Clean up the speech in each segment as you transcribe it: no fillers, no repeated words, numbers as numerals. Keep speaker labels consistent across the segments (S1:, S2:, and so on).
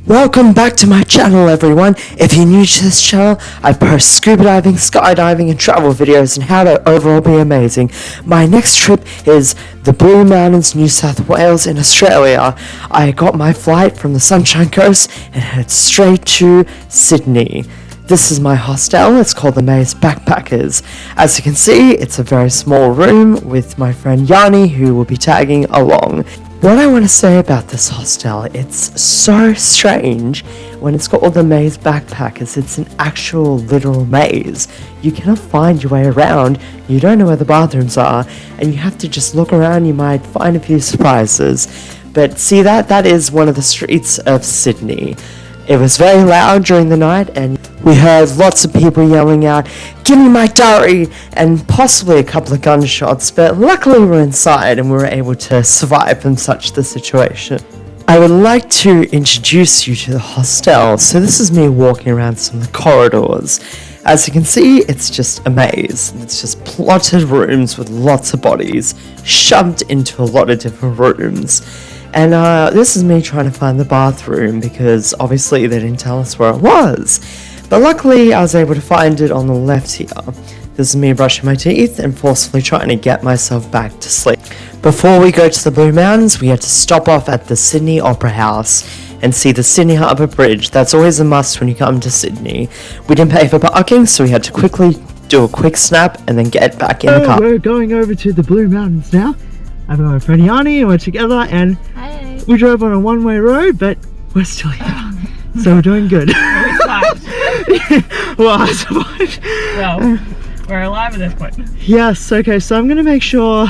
S1: Welcome back to my channel, everyone. If you're new to this channel, I post scuba diving, skydiving, and travel videos and how to overall be amazing. My next trip is the Blue Mountains, New South Wales in Australia. I got my flight from the Sunshine Coast and headed straight to Sydney. This is my hostel. It's called the Maze Backpackers. As you can see, it's a very small room with my friend Yani, who will be tagging along. What I want to say about this hostel, it's so strange when it's got all the Maze Backpackers. It's an actual literal maze. You cannot find your way around, you don't know where the bathrooms are, and you have to just look around. You might find a few surprises. But see, that is one of the streets of Sydney. It was very loud during the night, and we heard lots of people yelling out, "Give me my diary!" and possibly a couple of gunshots, but luckily we're inside and we were able to survive from such the situation. I would like to introduce you to the hostel. So this is me walking around some of the corridors. As you can see, it's just a maze. It's just plotted rooms with lots of bodies shoved into a lot of different rooms. And this is me trying to find the bathroom because obviously they didn't tell us where it was. But luckily I was able to find it on the left here. This is me brushing my teeth and forcefully trying to get myself back to sleep. Before we go to the Blue Mountains, we had to stop off at the Sydney Opera House and see the Sydney Harbour Bridge. That's always a must when you come to Sydney. We didn't pay for parking, so we had to quickly do a quick snap and then get back in the car.
S2: We're going over to the Blue Mountains now. I've got my friend Yani and we're together, and
S3: Hi.
S2: we drove on a one-way road, but we're still here. So we're doing good.
S3: We survived.
S2: Well, I survived.
S3: Well, we're alive at this point.
S2: Yes, okay, so I'm gonna make sure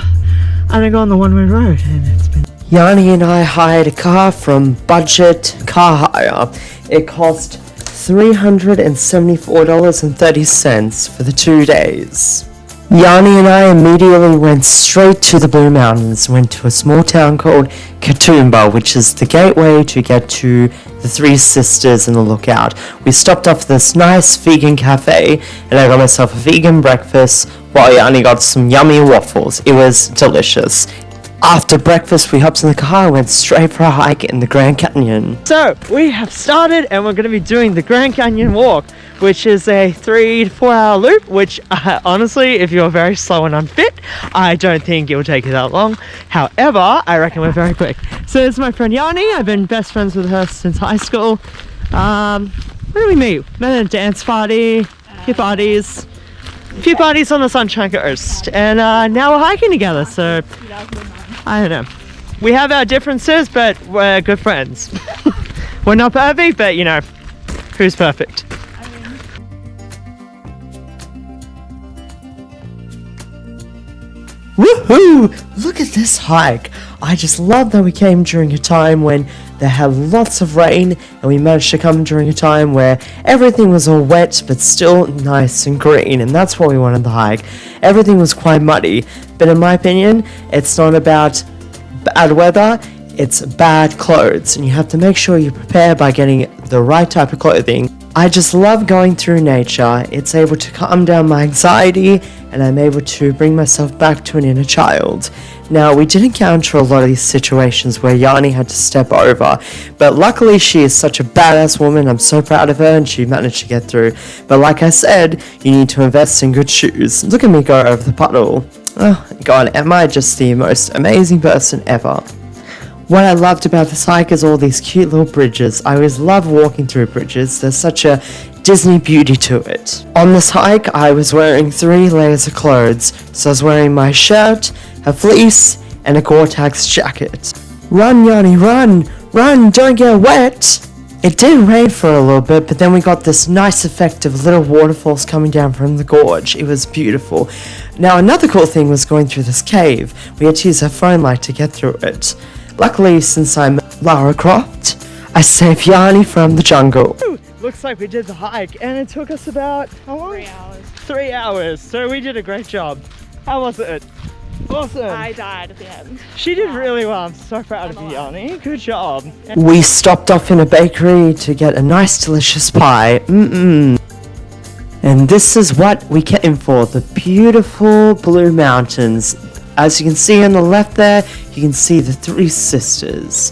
S2: I don't go on the one-way road, and it's been...
S1: Yani and I hired a car from Budget Car Hire. It cost $374.30 for the 2 days. Yani and I immediately went straight to the Blue Mountains, went to a small town called Katoomba, which is the gateway to get to the Three Sisters and the Lookout. We stopped off this nice vegan cafe, and I got myself a vegan breakfast, while Yani got some yummy waffles. It was delicious. After breakfast, we hopped in the car and went straight for a hike in the Grand Canyon.
S2: So, we have started, and we're going to be doing the Grand Canyon walk, which is a 3 to 4 hour loop, which honestly, if you're very slow and unfit, I don't think it will take you that long. However, I reckon we're very quick. So this is my friend Yani. I've been best friends with her since high school. Where did we meet? Met at a dance party, a few parties on the Sunshine Coast, and now we're hiking together, so I don't know. We have our differences, but we're good friends. We're not perfect, but you know, who's perfect?
S1: Woohoo! Look at this hike. I just love that we came during a time when they had lots of rain, and we managed to come during a time where everything was all wet but still nice and green, and that's what we wanted the hike. Everything was quite muddy, but in my opinion, it's not about bad weather, it's bad clothes, and you have to make sure you prepare by getting the right type of clothing. I just love going through nature. It's able to calm down my anxiety, and I'm able to bring myself back to an inner child. Now, we did encounter a lot of these situations where Yani had to step over, but luckily she is such a badass woman. I'm so proud of her, and she managed to get through. But like I said, you need to invest in good shoes. Look at me go over the puddle. Oh god, am I just the most amazing person ever? What I loved about this hike is all these cute little bridges. I always love walking through bridges. There's such a Disney beauty to it. On this hike, I was wearing 3 layers of clothes. So I was wearing my shirt, a fleece, and a Gore-Tex jacket. Run, Yani, run! Run, don't get wet! It did rain for a little bit, but then we got this nice effect of little waterfalls coming down from the gorge. It was beautiful. Now, another cool thing was going through this cave. We had to use our phone light to get through it. Luckily, since I'm Lara Croft, I saved Yani from the jungle.
S2: Ooh, looks like we did the hike, and it took us about, how long?
S3: 3 hours.
S2: 3 hours, so we did a great job. How was it? Awesome.
S3: I died at the end.
S2: She did really well. I'm so proud of you, Yani. Good job.
S1: We stopped off in a bakery to get a nice delicious pie. And this is what we came for, the beautiful Blue Mountains. As you can see on the left there, you can see the Three Sisters.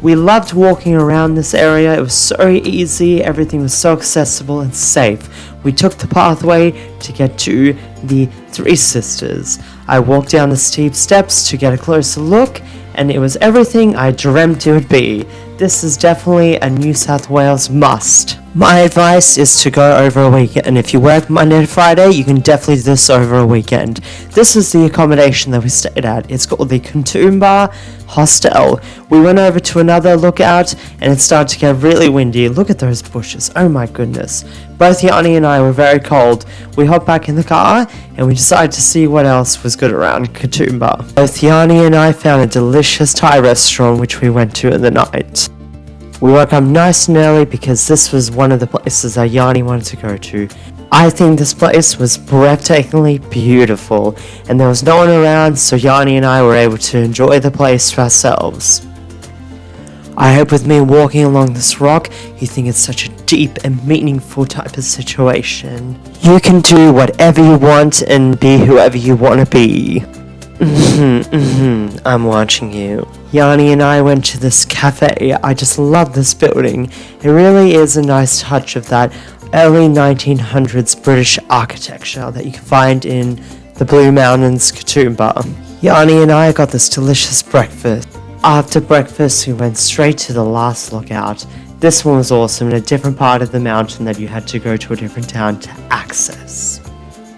S1: We loved walking around this area. It was so easy, everything was so accessible and safe. We took the pathway to get to the Three Sisters. I walked down the steep steps to get a closer look, and it was everything I dreamt it would be. This is definitely a New South Wales must. My advice is to go over a weekend, and if you work Monday to Friday, you can definitely do this over a weekend. This is the accommodation that we stayed at. It's called the Katoomba Hostel. We went over to another lookout, and it started to get really windy. Look at those bushes, oh my goodness. Both Yani and I were very cold. We hopped back in the car, and we decided to see what else was good around Katoomba. Both Yani and I found a delicious Thai restaurant which we went to in the night. We woke up nice and early because this was one of the places that Yani wanted to go to. I think this place was breathtakingly beautiful, and there was no one around, so Yani and I were able to enjoy the place to ourselves. I hope with me walking along this rock, you think it's such a deep and meaningful type of situation. You can do whatever you want and be whoever you want to be. I'm watching you. Yani and I went to this cafe. I just love this building. It really is a nice touch of that early 1900s British architecture that you can find in the Blue Mountains, Katoomba. Yani and I got this delicious breakfast. After breakfast, we went straight to the last lookout. This one was awesome in a different part of the mountain that you had to go to a different town to access.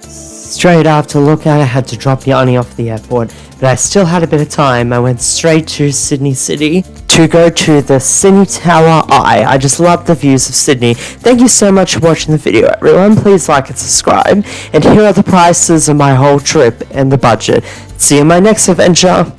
S1: Straight after lookout, I had to drop Yani off the airport, but I still had a bit of time. I went straight to Sydney City to go to the Sydney Tower Eye. I just love the views of Sydney. Thank you so much for watching the video, everyone. Please like and subscribe. And here are the prices of my whole trip and the budget. See you in my next adventure.